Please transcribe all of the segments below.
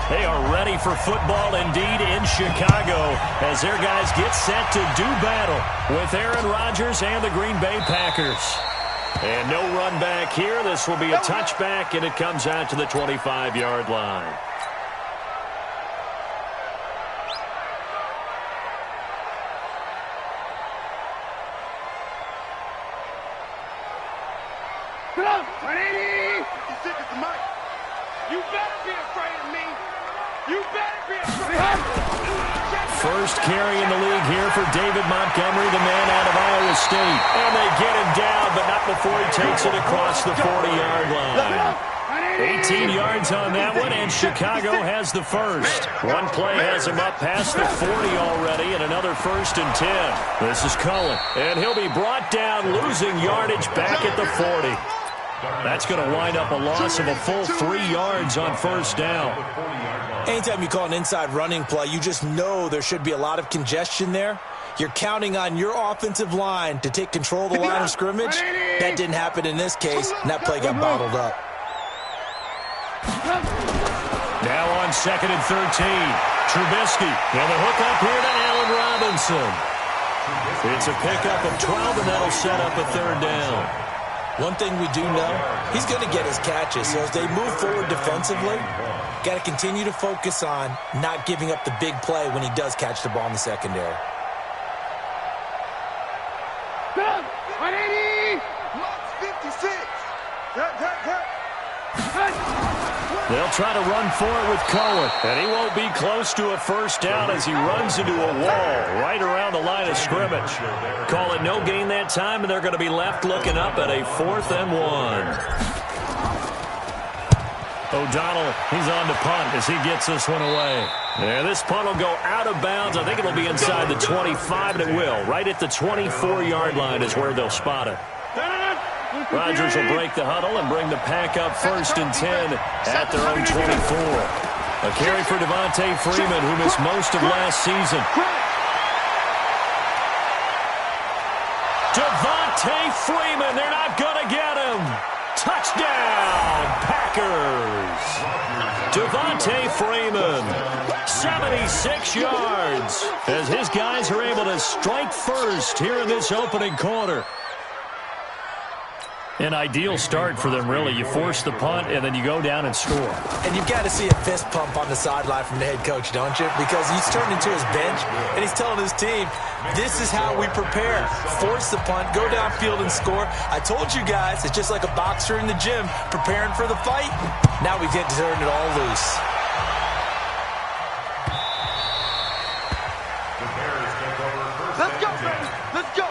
They are ready for football indeed in Chicago as their guys get set to do battle with Aaron Rodgers and the Green Bay Packers. And no run back here. This will be a touchback, and it comes out to the 25-yard line. First carry in the league here for David Montgomery, the man out of Iowa State. And they get him down, but not before he takes it across the 40-yard line. 18 yards on that one, and Chicago has the first. One play has him up past the 40 already, and another 1st and 10. This is Cohen, and he'll be brought down, losing yardage back at the 40. That's going to wind up a loss of a full 3 yards on 1st down. Anytime you call an inside running play, you just know there should be a lot of congestion there. You're counting on your offensive line to take control of the line of scrimmage. That didn't happen in this case, and that play got bottled up. Now on 2nd and 13, Trubisky, and the hook up here to Allen Robinson. It's a pickup of 12, and that'll set up a 3rd down. One thing we do know, he's going to get his catches. So as they move forward defensively, got to continue to focus on not giving up the big play when he does catch the ball in the secondary. They'll try to run for it with Cohen, and he won't be close to a 1st down as he runs into a wall right around the line of scrimmage. Call it no gain that time, and they're going to be left looking up at a 4th and 1. O'Donnell, he's on to punt as he gets this one away. Yeah, this punt will go out of bounds. I think it'll be inside the 25, and it will. Right at the 24-yard line is where they'll spot it. Rodgers will break the huddle and bring the pack up 1st and 10 at their own 24. A carry for Devontae Freeman, who missed most of last season. Devontae Freeman, they're not going to get him. Touchdown, Packers. Devontae Freeman, 76 yards, as his guys are able to strike first here in this opening quarter. An ideal start for them, really. You force the punt, and then you go down and score. And you've got to see a fist pump on the sideline from the head coach, don't you? Because he's turned into his bench, and he's telling his team, this is how we prepare. Force the punt, go downfield and score. I told you guys, it's just like a boxer in the gym preparing for the fight. Now we get to turn it all loose. Let's go, baby. Let's go.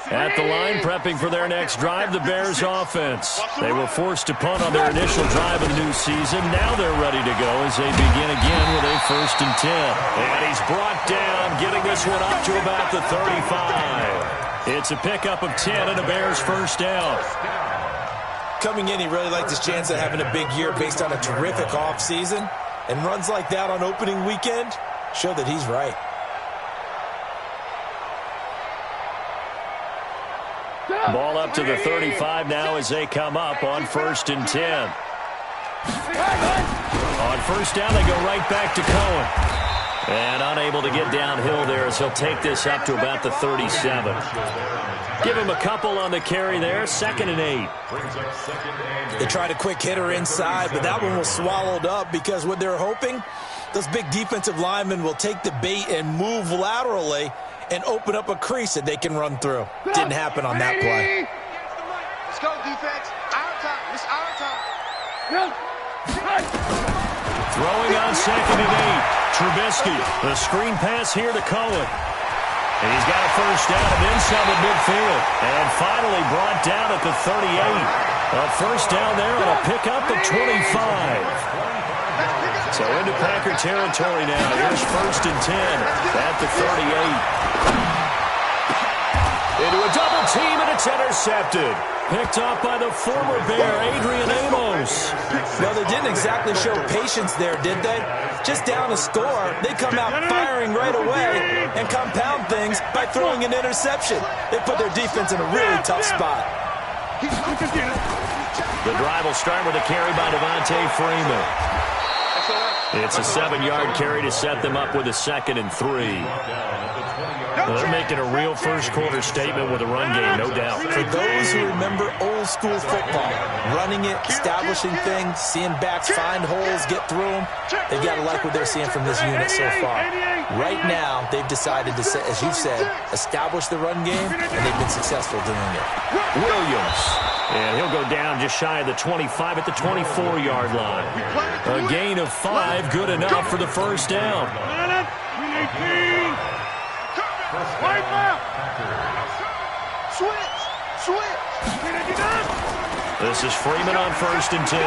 At the line, prepping for their next drive, the Bears offense. They were forced to punt on their initial drive of the new season. Now they're ready to go as they begin again with a 1st and 10. And he's brought down, getting this one up to about the 35. It's a pickup of 10 and a Bears 1st down. Coming in, he really liked his chance of having a big year based on a terrific offseason. And runs like that on opening weekend show that he's right. Ball up to the 35 now as they come up on 1st and 10. On 1st down, they go right back to Cohen. And unable to get downhill there as he'll take this up to about the 37. Give him a couple on the carry there, 2nd and 8. They tried a quick hitter inside, but that one was swallowed up because what they're hoping, those big defensive linemen will take the bait and move laterally and open up a crease that they can run through. Didn't happen on that play. Let's go, defense. Our time. It's our time. Throwing on 2nd and 8. Trubisky, the screen pass here to Cohen. And he's got a 1st down and then some at midfield. And finally brought down at the 38. A 1st down there on a pickup of 25. So into Packer territory now. Here's 1st and 10 at the 38. Into a double team, and it's intercepted. Picked off by the former Bear, Adrian Amos. Well, they didn't exactly show patience there, did they? Just down a score, they come out firing right away and compound things by throwing an interception. They put their defense in a really tough spot. The drive will start with a carry by Devontae Freeman. It's a 7-yard carry to set them up with a 2nd and 3. They're making a real first-quarter statement with a run game, no doubt. For those who remember old-school football, running it, establishing things, seeing backs find holes, get through them, they've got to like what they're seeing from this unit so far. Right now, they've decided to, as you've said, establish the run game, and they've been successful doing it. Williams. And he'll go down just shy of the 25 at the 24-yard line. A gain of 5, good enough for the first down. This is Freeman on 1st and 10.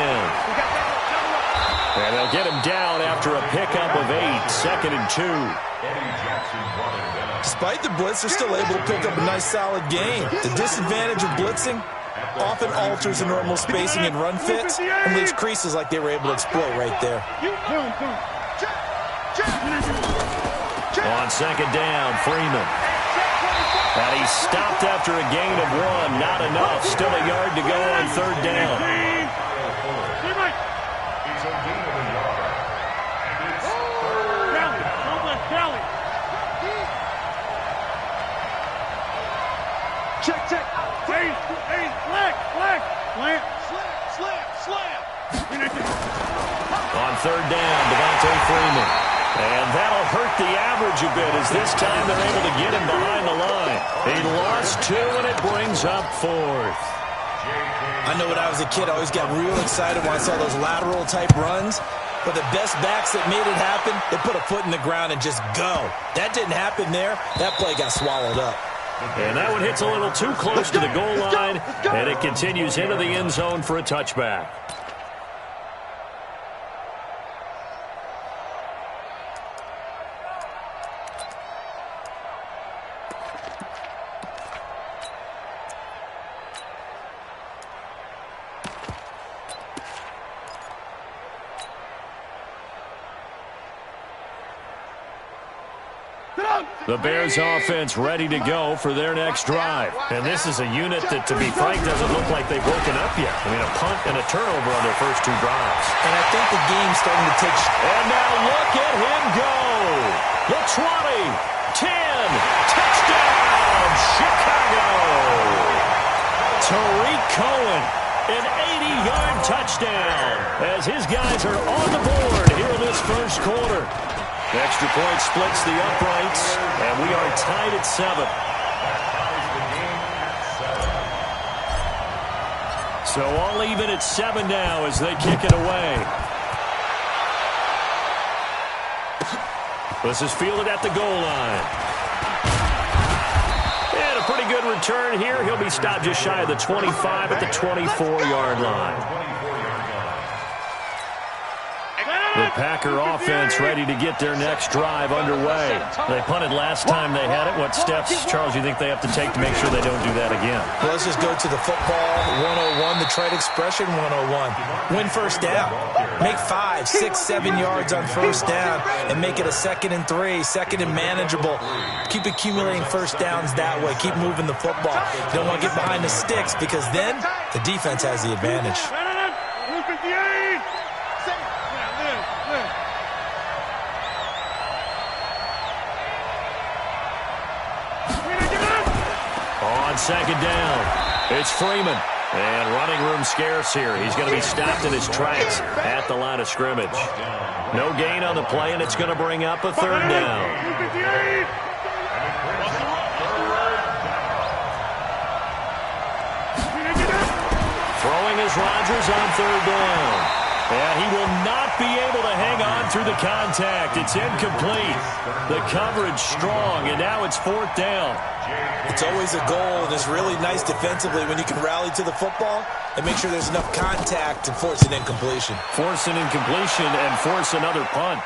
And they'll get him down after a pickup of 8, 2nd and 2. Despite the blitz, they're still able to pick up a nice solid gain. The disadvantage of blitzing often alters the normal spacing and run fits and leaves creases like they were able to exploit right there. On 2nd down, Freeman. And he's stopped after a gain of 1. Not enough. Still a yard to go on 3rd down. Check. Hey, slam. On 3rd down, Devontae Freeman. And that'll hurt the average a bit as this time they're able to get him behind the line. He lost 2, and it brings up 4th. I know when I was a kid, I always got real excited when I saw those lateral-type runs. But the best backs that made it happen, they put a foot in the ground and just go. That didn't happen there. That play got swallowed up. And that one hits a little too close to the goal line, and it continues into the end zone for a touchback. The Bears offense ready to go for their next drive. And this is a unit that, to be frank, doesn't look like they've woken up yet. I mean, a punt and a turnover on their first 2 drives. And I think the game's starting to take... And now look at him go. The 20, 10, touchdown, Chicago. Tariq Cohen, an 80-yard touchdown as his guys are on the board here in this first quarter. Extra point splits the uprights, and we are tied at 7. So all even at 7 now as they kick it away. This is fielded at the goal line. And a pretty good return here. He'll be stopped just shy of the 25 at the 24-yard line. The Packer offense ready to get their next drive underway. They punted last time they had it. What steps, Charles, you think they have to take to make sure they don't do that again? Well, let's just go to the football 101, the trade expression 101. Win first down. Make 5, 6, 7 yards on first down and make it a 2nd and 3, 2nd and manageable. Keep accumulating first downs that way. Keep moving the football. You don't want to get behind the sticks because then the defense has the advantage. On 2nd down, it's Freeman. And running room scarce here. He's going to be stopped in his tracks at the line of scrimmage. No gain on the play, and it's going to bring up a 3rd down. Throwing is Rodgers on 3rd down. And he will not be able to hang on through the contact. It's incomplete. The coverage strong, and now it's 4th down. It's always a goal, and it's really nice defensively when you can rally to the football and make sure there's enough contact to force an incompletion. Force an incompletion and force another punt.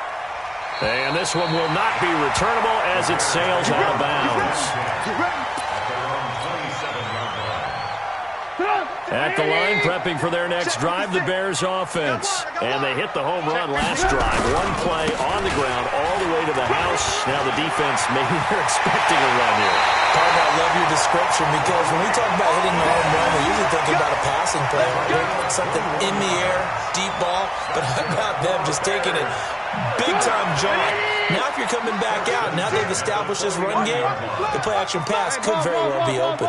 And this one will not be returnable as it sails out of bounds. At the line, prepping for their next drive, the Bears offense. And they hit the home run last drive. One play on the ground all the way to the house. Now the defense, maybe they're expecting a run here. Paul, I love your description because when we talk about hitting the home run, we're usually thinking about a passing play, aren't we? Something in the air, deep ball. But how about them just taking it big-time jaunt? Now if you're coming back out, now they've established this run game, the play-action pass could very well be open.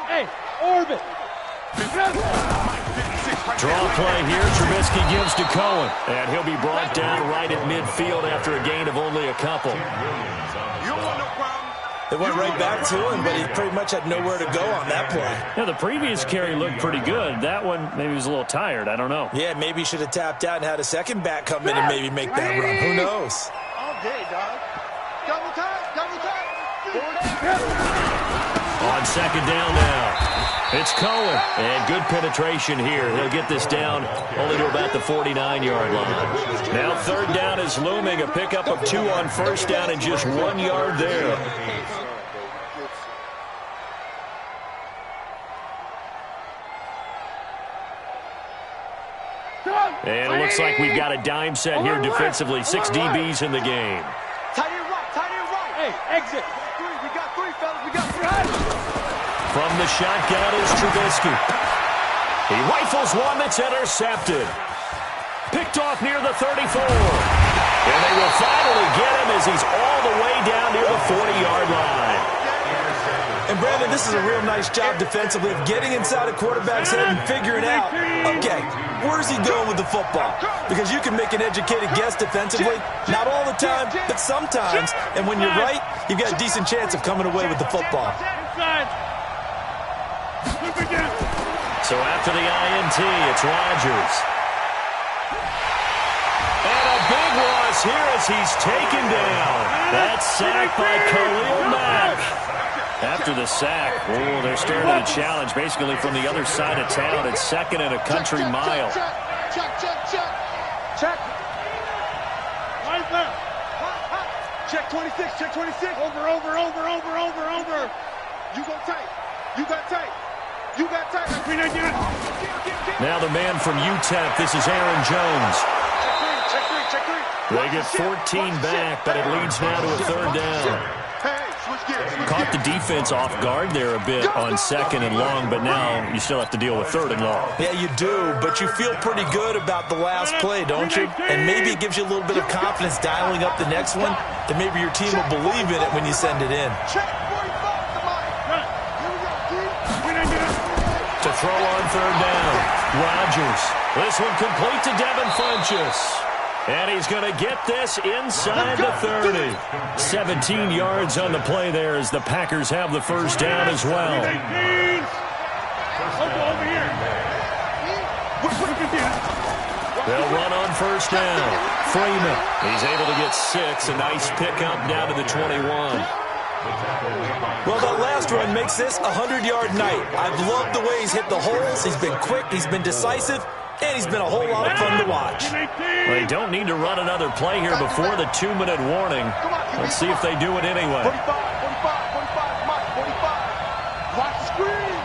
Hey, orbit. Draw play here. Trubisky gives to Cohen. And he'll be brought down right at midfield after a gain of only a couple. They went right back to him, but he pretty much had nowhere to go on that play. Yeah, the previous carry looked pretty good. That one, maybe he was a little tired. I don't know. Yeah, maybe he should have tapped out and had a second back come in and maybe make that run. Who knows? All day, dog. Double time, double time. On second down now. It's Cohen. And good penetration here. He'll get this down only to about the 49-yard line. Now third down is looming. A pickup of 2 on first down and just 1 yard there. And it looks like we've got a dime set here defensively. 6 DBs in the game. Tight end right, tight end right. Hey, exit. We got three, fellas. We got three. From the shotgun is Trubisky. He rifles one that's intercepted. Picked off near the 34. And they will finally get him as he's all the way down near the 40-yard line. And, Brandon, this is a real nice job defensively of getting inside a quarterback's head and figuring out, okay, where's he going with the football? Because you can make an educated guess defensively, not all the time, but sometimes. And when you're right, you've got a decent chance of coming away with the football. So after the INT, it's Rodgers. And a big loss here as he's taken down. That's sacked by Khalil Mack. After the sack, oh, they're starting to challenge basically from the other side of town. It's second and a country mile. Check. Right there. Check 26, check 26. Over. You go tight. You got tight. You got tight. Now the man from UTEP, this is Aaron Jones. Check three. They get 14 back, but it leads now to a third down. Caught the defense off guard there a bit on second and long, but now you still have to deal with third and long. Yeah, you do, but you feel pretty good about the last play, don't you? And maybe it gives you a little bit of confidence dialing up the next one, that maybe your team will believe in it when you send it in. To throw on third down, Rodgers. This one complete to Devin Funchess. And he's going to get this inside the 30. 17 yards on the play there as the Packers have the first down as well. They'll run on first down. Freeman, he's able to get 6. A nice pickup down to the 21. Well, that last run makes this a 100-yard night. I've loved the way he's hit the holes. He's been quick. He's been decisive. And he's been a whole lot of fun to watch. They don't need to run another play here before the 2-minute warning. Let's see if they do it anyway. 45. Watch the screen.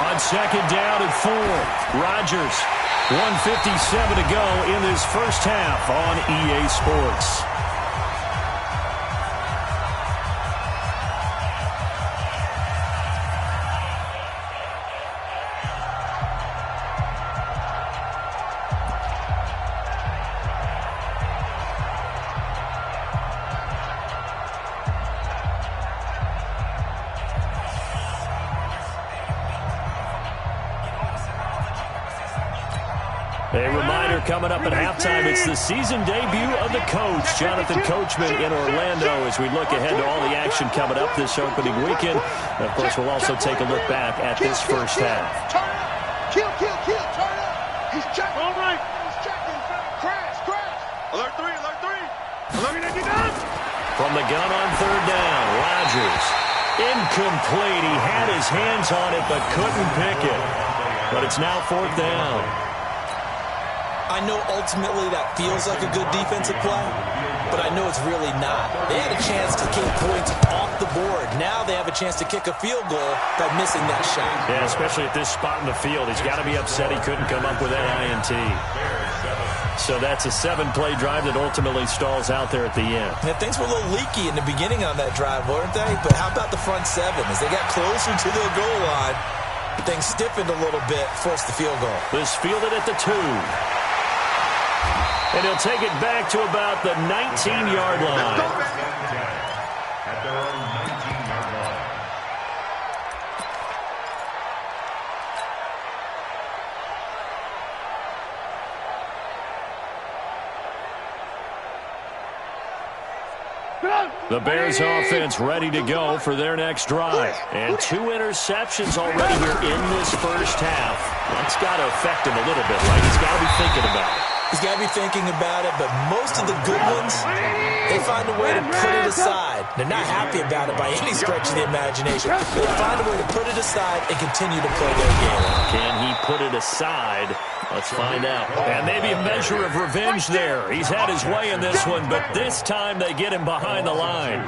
On second down and 4, Rodgers. 1:57 to go in this first half on EA Sports. A reminder coming up at halftime, it's the season debut of the coach, Jonathan Coachman in Orlando, as we look ahead to all the action coming up this opening weekend. And of course, we'll also take a look back at this first half. Turn up. Kill. Turn up. He's checking. All right. He's checking. Crash. Alert 3. From the gun on third down, Rodgers. Incomplete. He had his hands on it, but couldn't pick it. But it's now fourth down. I know ultimately that feels like a good defensive play, but I know it's really not. They had a chance to get points off the board. Now they have a chance to kick a field goal by missing that shot. Yeah, especially at this spot in the field. He's got to be upset he couldn't come up with that INT. So that's a 7-play drive that ultimately stalls out there at the end. Yeah, things were a little leaky in the beginning on that drive, weren't they? But how about the front 7? As they got closer to the goal line, things stiffened a little bit, forced the field goal. This fielded at the 2. And he'll take it back to about the 19-yard line. At their own 19-yard line. The Bears offense ready to go for their next drive. And 2 interceptions already here in this first half. That's got to affect him a little bit, right? He's got to be thinking about it. He's got to be thinking about it, but most of the good ones, they find a way to put it aside. They're not happy about it by any stretch of the imagination. They find a way to put it aside and continue to play their game. Can he put it aside? Let's find out. And maybe a measure of revenge there. He's had his way in this one, but this time they get him behind the line.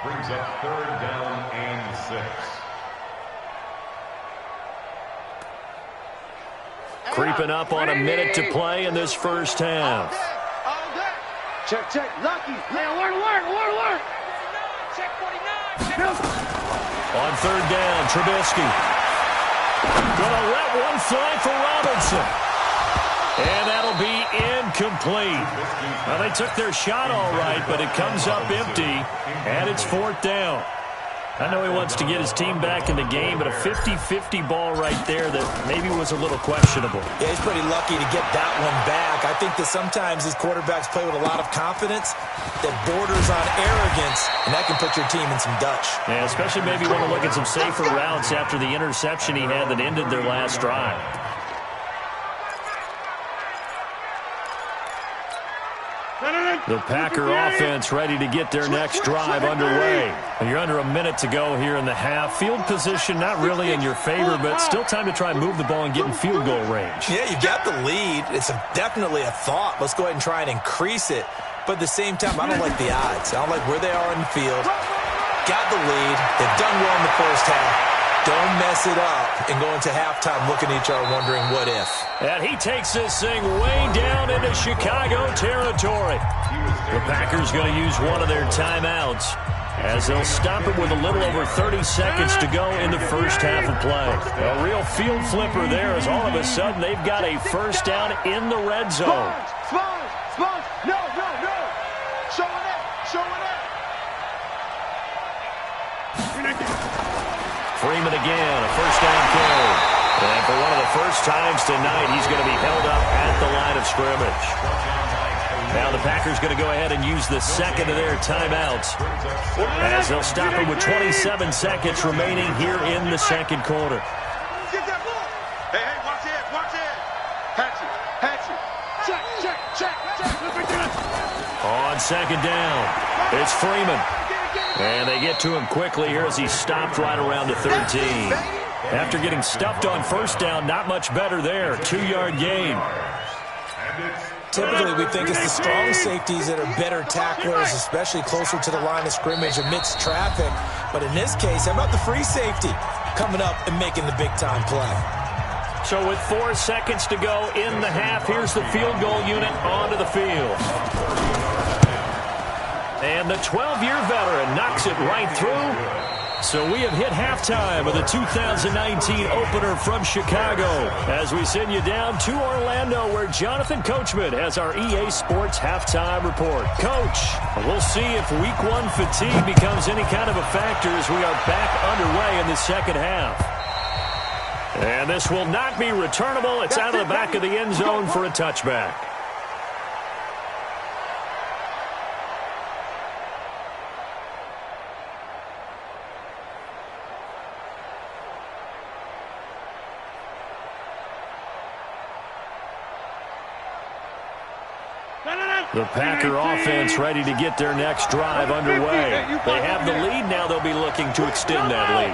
Brings up 3rd down and 6. Creeping up on a minute to play in this first half. Check, check. Lucky. Hey, alert. Check 49. On 3rd down, Trubisky. Gonna let one fly for Robinson. And that'll be incomplete. Well, they took their shot all right, but it comes up empty, and it's 4th down. I know he wants to get his team back in the game, but a 50-50 ball right there that maybe was a little questionable. Yeah, he's pretty lucky to get that one back. I think that sometimes these quarterbacks play with a lot of confidence that borders on arrogance, and that can put your team in some Dutch. Yeah, especially maybe want to look at some safer routes after the interception he had that ended their last drive. The Packer offense ready to get their next drive underway. And you're under a minute to go here in the half. Field position not really in your favor, but still time to try and move the ball and get in field goal range. Yeah, you got the lead. It's definitely a thought. Let's go ahead and try and increase it. But at the same time, I don't like the odds. I don't like where they are in the field. Got the lead. They've done well in the first half. Don't mess it up and go into halftime looking at each other wondering what if. And he takes this thing way down into Chicago territory. The Packers going to use one of their timeouts as they'll stop it with a little over 30 seconds to go in the first half of play. A real field flipper there as all of a sudden they've got a first down in the red zone. Spons. No. Show it up. Freeman again, a first down carry. And for one of the first times tonight, he's going to be held up at the line of scrimmage. Now the Packers going to go ahead and use the second of their timeouts as they'll stop it with 27 seconds remaining here in the second quarter. Get that ball. Hey, watch it. Hatchet. Check. On second down, it's Freeman. And they get to him quickly here as he's stopped right around the 13. After getting stuffed on first down, not much better there. 2-yard gain. Typically, we think it's the strong safeties that are better tacklers, especially closer to the line of scrimmage amidst traffic. But in this case, how about the free safety coming up and making the big-time play? So with 4 seconds to go in the half, here's the field goal unit onto the field. And the 12-year veteran knocks it right through. So we have hit halftime of the 2019 opener from Chicago as we send you down to Orlando where Jonathan Coachman has our EA Sports halftime report. Coach, we'll see if week 1 fatigue becomes any kind of a factor as we are back underway in the second half. And this will not be returnable. It's out of the back of the end zone for a touchback. The Packer offense ready to get their next drive underway. They have the lead now. They'll be looking to extend that lead.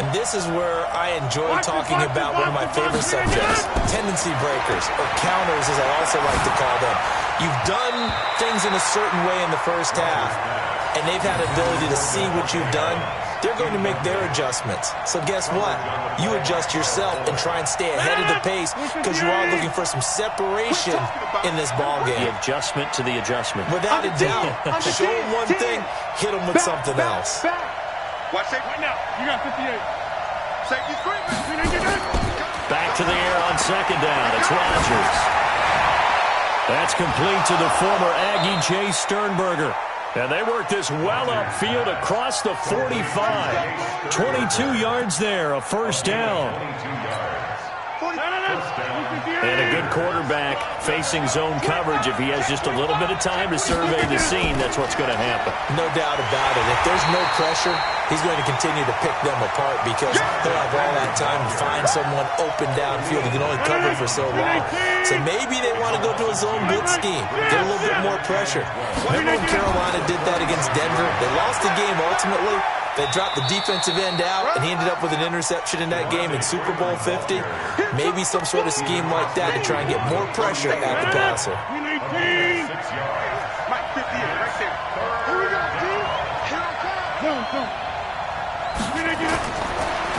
And this is where I enjoy talking about one of my favorite subjects, tendency breakers, or counters as I also like to call them. you've done things in a certain way in the first half, and they've had an ability to see what you've done, they're going to make their adjustments. So guess what? You adjust yourself and try and stay ahead of the pace because you are looking for some separation in this ball game. The adjustment to the adjustment. Without a doubt. Show them one thing, hit them with something else. Watch safety right now. You got 58. Safety screen. Back to the air on second down. It's Rodgers. That's complete to the former Aggie Jay Sternberger. And they work this well upfield across the 45. 22 yards there, a first down. And a good quarterback facing zone coverage. If he has just a little bit of time to survey the scene, that's what's going to happen. No doubt about it. If there's no pressure, he's going to continue to pick them apart because he'll have all that time to find someone open downfield. He can only cover for so long. So maybe they want to go to a zone blitz scheme, get a little bit more pressure. Remember when Carolina did that against Denver? They lost the game ultimately. They dropped the defensive end out, and he ended up with an interception in that game in Super Bowl 50. Maybe some sort of scheme like that to try and get more pressure at the passer.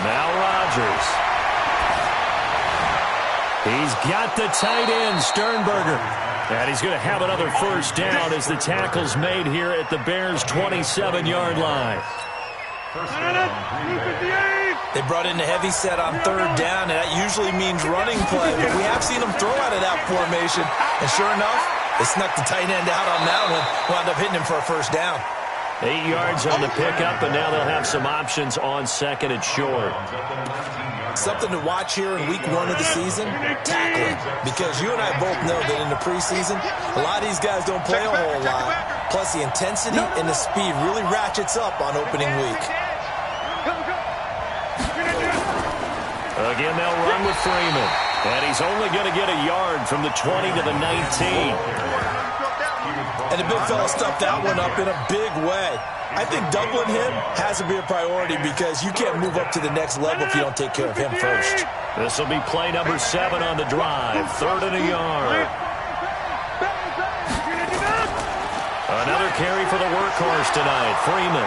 Now Rodgers. He's got the tight end, Sternberger. And he's going to have another first down as the tackle's made here at the Bears' 27-yard line. They brought in the heavy set on third down, and that usually means running play, but we have seen them throw out of that formation. And sure enough, they snuck the tight end out on that one, wound up hitting him for a first down. 8 yards on the pickup, and now they'll have some options on second and short. Something to watch here in week 1 of the season, tackling. Because you and I both know that in the preseason, a lot of these guys don't play a whole lot. Plus, the intensity and the speed really ratchets up on opening week. Again, they'll run with Freeman. And he's only going to get a yard from the 20 to the 19. And the big fella stuffed that one up in a big way. I think doubling him has to be a priority because you can't move up to the next level if you don't take care of him first. This will be play number 7 on the drive. 3rd and a yard. Another carry for the workhorse tonight, Freeman.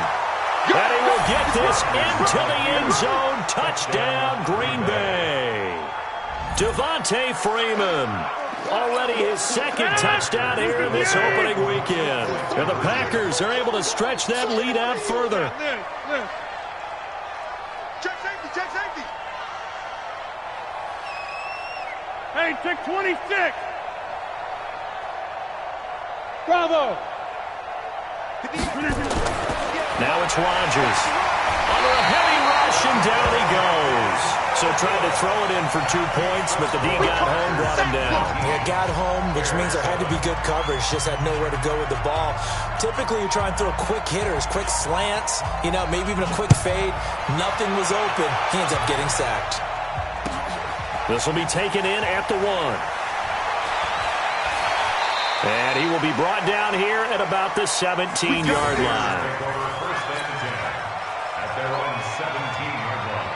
And he will get this into the end zone. Touchdown, Green Bay. Devontae Freeman. Already his second touchdown here in this opening weekend. And the Packers are able to stretch that lead out further. Check safety, check safety. Hey, check 26. Bravo. Now it's Rodgers. Under a heavy rush, and down he goes. So tried to throw it in for 2 points, but the D got home, brought him down. Yeah, got home, which means there had to be good coverage. Just had nowhere to go with the ball. Typically, you try and throw quick hitters, quick slants, maybe even a quick fade. Nothing was open. He ends up getting sacked. This will be taken in at the 1. And he will be brought down here at about the 17-yard line. First and 10 at their own 17-yard line.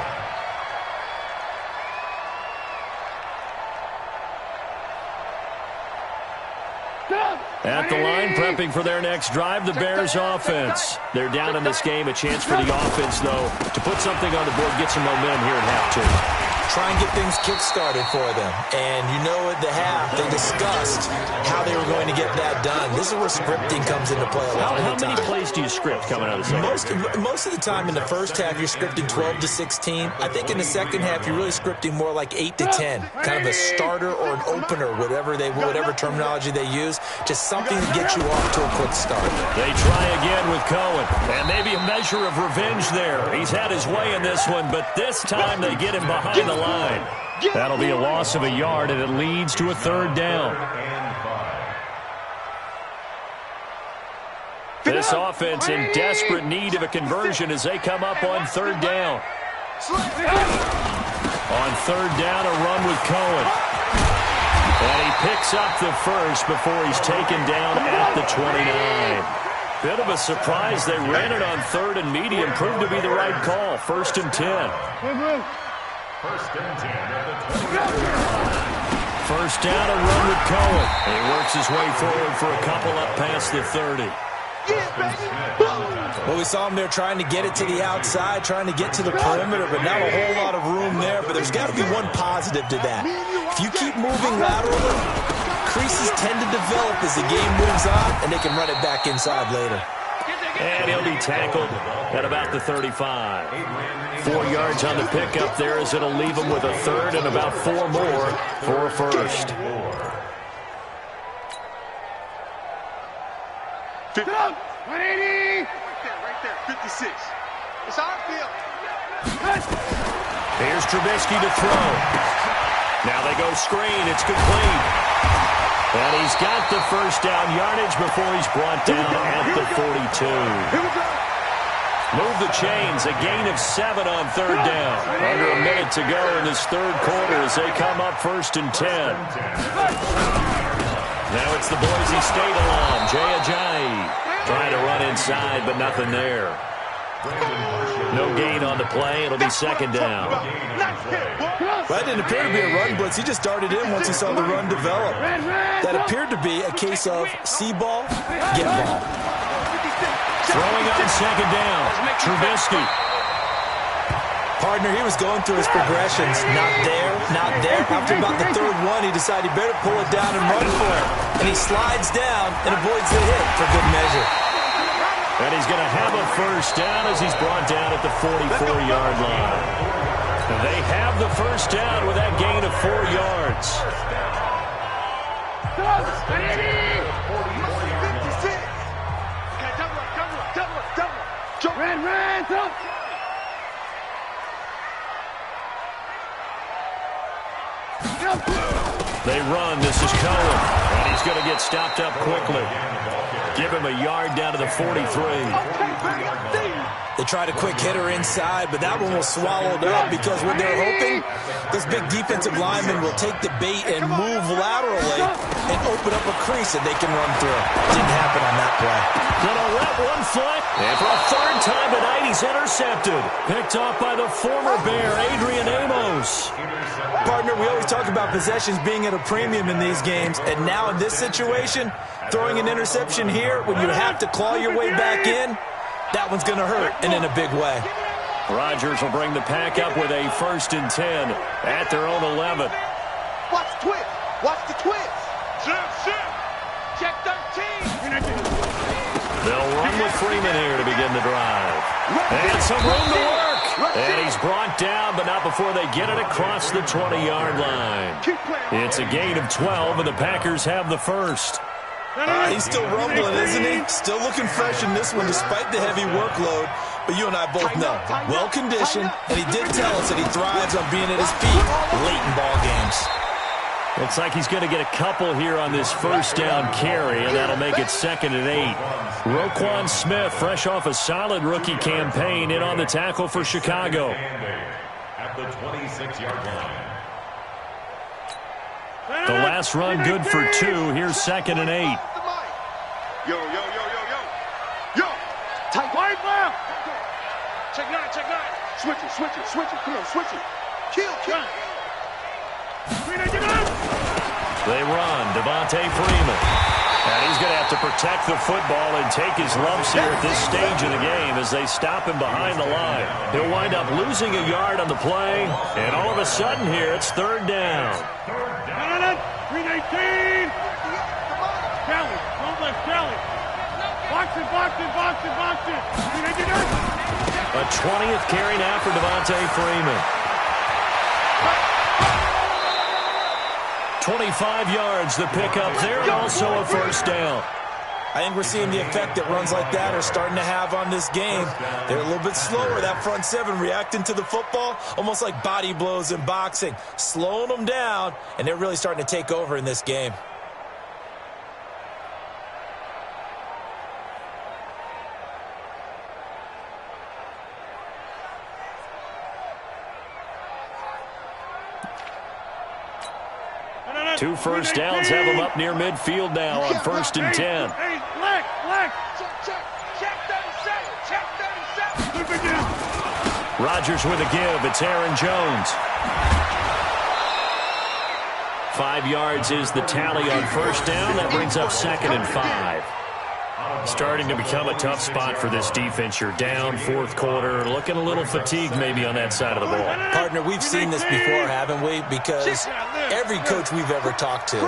At the line, prepping for their next drive, the Bears offense. They're down in this game. A chance for the offense, though, to put something on the board, get some momentum here at half 2. Try and get things kick-started for them. And at the half, they discussed how they were going to get that done. This is where scripting comes into play a lot of the time. How many plays do you script coming out of the second? Most of the time in the first half, you're scripting 12 to 16. I think in the second half, you're really scripting more like 8 to 10. Kind of a starter or an opener, whatever terminology they use. Just something to get you off to a quick start. They try again with Cohen. And maybe a measure of revenge there. He's had his way in this one, but this time they get him behind the line. That'll be a loss of a yard, and it leads to a 3rd down. This offense in desperate need of a conversion as they come up on 3rd down. On 3rd down, a run with Cohen. And he picks up the first before he's taken down at the 29. Bit of a surprise. They ran it on 3rd and medium. Proved to be the right call. 1st and 10. First and 10 at the 20-yard line. first down and run with Cohen. He works his way forward for a couple up past the 30. Well, we saw him there trying to get it to the outside, trying to get to the perimeter, but not a whole lot of room there. But there's got to be one positive to that. If you keep moving laterally, creases tend to develop as the game moves on, and they can run it back inside later. And he'll be tackled at about the 35. 4 yards on the pickup there as it'll leave him with a third and about 4 more for a first. 180! Right there, 56. It's our field. Here's Trubisky to throw. Now they go screen. It's complete. And he's got the first down yardage before he's brought down at the 42. Move the chains. A gain of 7 on third down. Under a minute to go in this third quarter as they come up 1st and 10. Now it's the Boise State alum, Jay Ajayi. Trying to run inside, but nothing there. No gain on the play. It'll be 2nd down. That didn't appear to be a run blitz. He just darted in once he saw the run develop. That appeared to be a case of see ball, get ball. Throwing on 2nd down. Trubisky. Partner, he was going through his progressions. Not there, not there. After about the 3rd one, he decided he better pull it down and run for it. And he slides down and avoids the hit for good measure. And he's going to have a first down as he's brought down at the 44-yard line. And they have the first down with that gain of 4 yards. Ran, They run. This is Cohen. And he's going to get stopped up quickly. Give him a yard down to the 43. They tried a quick hitter inside, but that one was swallowed up because what they're hoping, this big defensive lineman will take the bait and move laterally and open up a crease that they can run through. Didn't happen on that play. Gonna let one foot. And for a 3rd time tonight, he's intercepted. Picked off by the former Bear, Adrian Amos. Partner, we always talk about possessions being at a premium in these games, and now in this situation, throwing an interception here when you have to claw your way back in, that one's going to hurt, and in a big way. Rodgers will bring the pack up with a 1st and 10 at their own 11. Watch the twist. Watch the twist. Check 13. They'll run with Freeman here to begin the drive. And some room to work. And he's brought down, but not before they get it across the 20-yard line. It's a gain of 12, and the Packers have the first. He's still rumbling, isn't he? Still looking fresh in this one despite the heavy workload. But you and I both know, well-conditioned, and he did tell us that he thrives on being at his peak late in ball games. Looks like he's going to get a couple here on this first down carry, and that'll make it 2nd and 8. Roquan Smith, fresh off a solid rookie campaign, in on the tackle for Chicago. At the 26-yard line. The last run good for 2. Here's 2nd and 8. Yo. Tight wide left. Check 9. Switch it. Come on, switch it. Kill. They run. Devontae Freeman. And he's going to have to protect the football and take his lumps here at this stage of the game as they stop him behind the line. He'll wind up losing a yard on the play, and all of a sudden here it's 3rd down. 319! Kelly, don't let Kelly. Box it. A 20th carry now for Devontae Freeman. 25 yards, the pickup there, and also a first down. I think we're seeing the effect that runs like that are starting to have on this game. They're a little bit slower, that front 7, reacting to the football, almost like body blows in boxing, slowing them down, and they're really starting to take over in this game. Two first downs have them up near midfield now on 1st and 10. Rodgers with a give. It's Aaron Jones. 5 yards is the tally on first down. That brings up 2nd and 5. Starting to become a tough spot for this defense. You're down, 4th quarter, looking a little fatigued maybe on that side of the ball. Partner, we've seen this before, haven't we? Because every coach we've ever talked to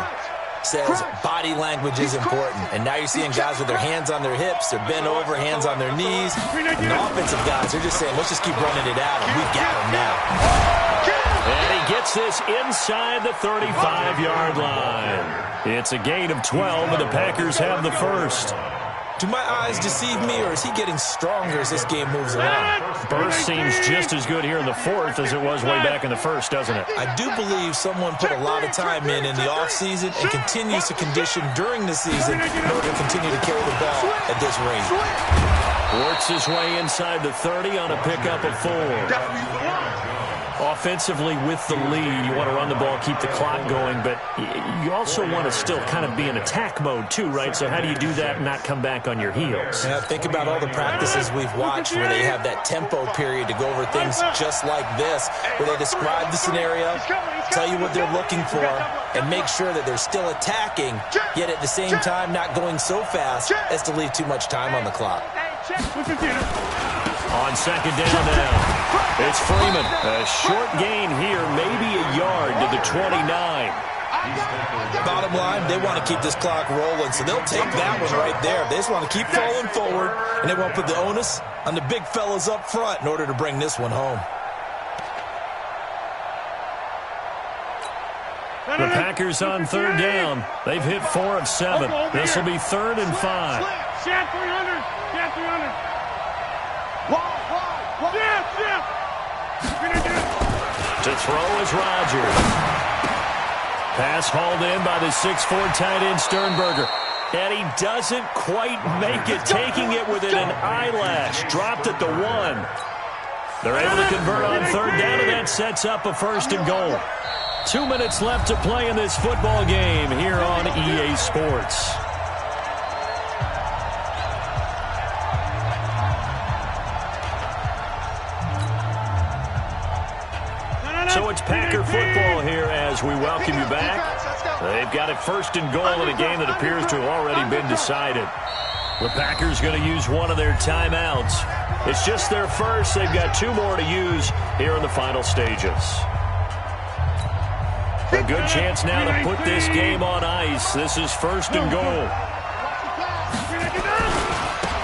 says body language is important. And now you're seeing guys with their hands on their hips, they're bent over, hands on their knees. And the offensive guys are just saying, let's just keep running it out, and we've got them now. And he gets this inside the 35-yard line. It's a gain of 12, and the Packers have the first. Do my eyes deceive me, or is he getting stronger as this game moves along? Burst seems just as good here in the 4th as it was way back in the 1st, doesn't it? I do believe someone put a lot of time in the offseason and continues to condition during the season in order to continue to carry the ball at this rate. Works his way inside the 30 on a pickup of 4. Offensively with the lead, you want to run the ball, keep the clock going, but you also want to still kind of be in attack mode too, right? So how do you do that and not come back on your heels? Yeah, think about all the practices we've watched where they have that tempo period to go over things just like this, where they describe the scenario, tell you what they're looking for, and make sure that they're still attacking, yet at the same time not going so fast as to leave too much time on the clock. On 2nd down now, it's Freeman. A short gain here, maybe a yard to the 29. Bottom line, they want to keep this clock rolling, so they'll take that one right there. They just want to keep falling forward, and they want to put the onus on the big fellas up front in order to bring this one home. The Packers on 3rd down. They've hit 4 of 7. This will be 3rd and 5. Shat 300. Shat 300. To throw is Rodgers. Pass hauled in by the 6'4" tight end Sternberger. And he doesn't quite make it, taking it within an eyelash. Dropped at the 1. They're able to convert on 3rd down, and that sets up a 1st and goal. 2 minutes left to play in this football game here on EA Sports. So it's Packer football here as we welcome you back. They've got it 1st and goal in a game that appears to have already been decided. The Packers going to use one of their timeouts. It's just their first. They've got 2 more to use here in the final stages. A good chance now to put this game on ice. This is 1st and goal.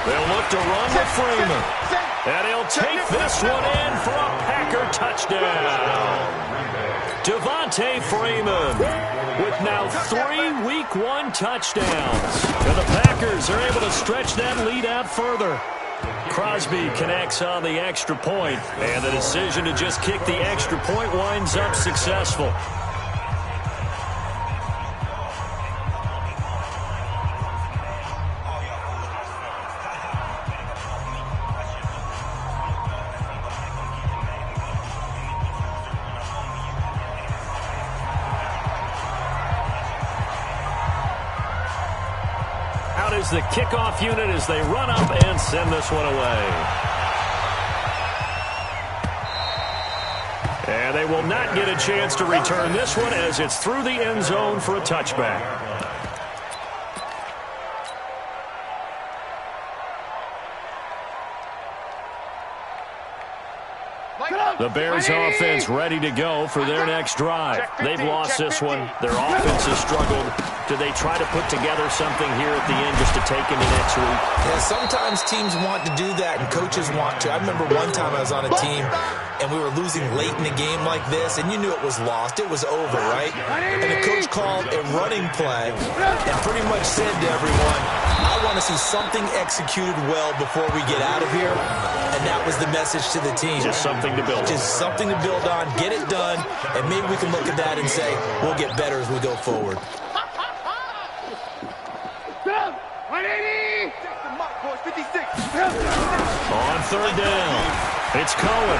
They'll look to run with Freeman. And he'll take this one in for a Packer touchdown. Devontae Freeman with now 3 Week 1 touchdowns. And the Packers are able to stretch that lead out further. Crosby connects on the extra point, and the decision to just kick the extra point winds up successful. Is the kickoff unit as they run up and send this one away. And they will not get a chance to return this one as it's through the end zone for a touchback. The Bears offense ready to go for their next drive. They've lost this one. Their offense has struggled. Do they try to put together something here at the end just to take into next week? Yeah, sometimes teams want to do that and coaches want to. I remember one time I was on a team and we were losing late in a game like this, and you knew it was lost. It was over, right? And the coach called a running play and pretty much said to everyone, I want to see something executed well before we get out of here. And that was the message to the team. Just something to build on. Just something to build on, get it done, and maybe we can look at that and say, we'll get better as we go forward. On 3rd down, it's Cohen.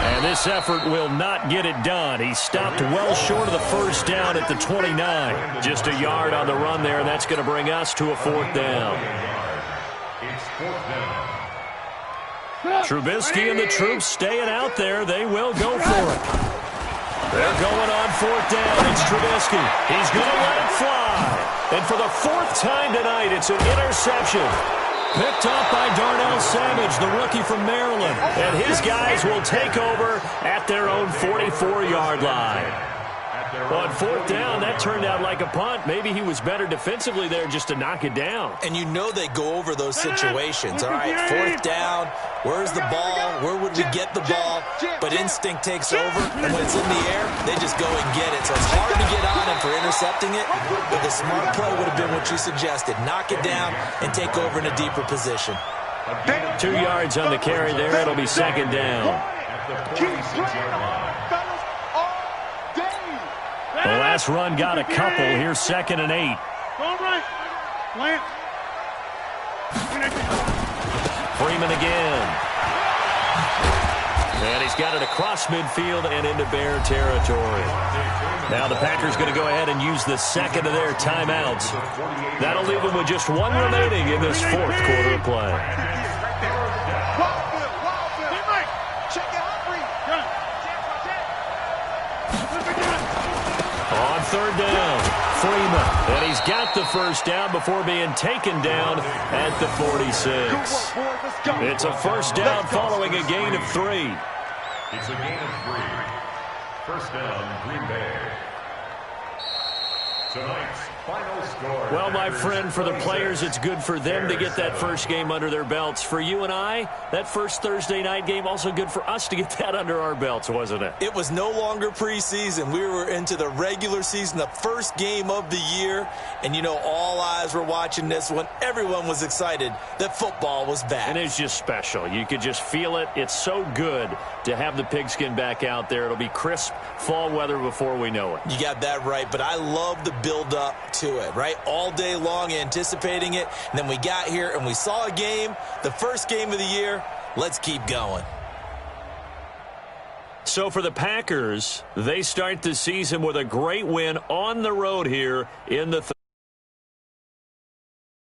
And this effort will not get it done. He stopped well short of the 1st down at the 29. Just a yard on the run there, and that's going to bring us to a 4th down. It's 4th down. Trubisky and the troops staying out there. They will go for it. They're going on 4th down. It's Trubisky. He's going to let it fly. And for the 4th time tonight, it's an interception. Picked up by Darnell Savage, the rookie from Maryland. And his guys will take over at their own 44-yard line. On 4th down, that turned out like a punt. Maybe he was better defensively there just to knock it down. And you know they go over those situations. All right, 4th down, where's the ball? Where would we get the ball? But instinct takes over, and when it's in the air, they just go and get it. So it's hard to get on him for intercepting it, but the smart play would have been what you suggested. Knock it down and take over in a deeper position. 2 yards on the carry there. It'll be 2nd down. The last run got a couple. Here's 2nd and 8. Freeman again. And he's got it across midfield and into Bear territory. Now the Packers going to go ahead and use the 2nd of their timeouts. That'll leave them with just 1 remaining in this 4th quarter of play. On 3rd down, Freeman. And he's got the 1st down before being taken down at the 46. It's a 1st down following a gain of 3. It's a gain of 3. 1st down, Green Bay. Tonight's final score. Well, my friend, for the players, it's good for them to get that first game under their belts. For you and I, that first Thursday night game, also good for us to get that under our belts, wasn't it? It was no longer preseason. We were into the regular season, the first game of the year. And, you know, all eyes were watching this one. Everyone was excited that football was back. And it's just special. You could just feel it. It's so good to have the pigskin back out there. It'll be crisp fall weather before we know it. You got that right, but I love the build up to it, right? All day long anticipating it, and then we got here and we saw a game, the first game of the year. Let's keep going. So for the Packers, they start the season with a great win on the road here in the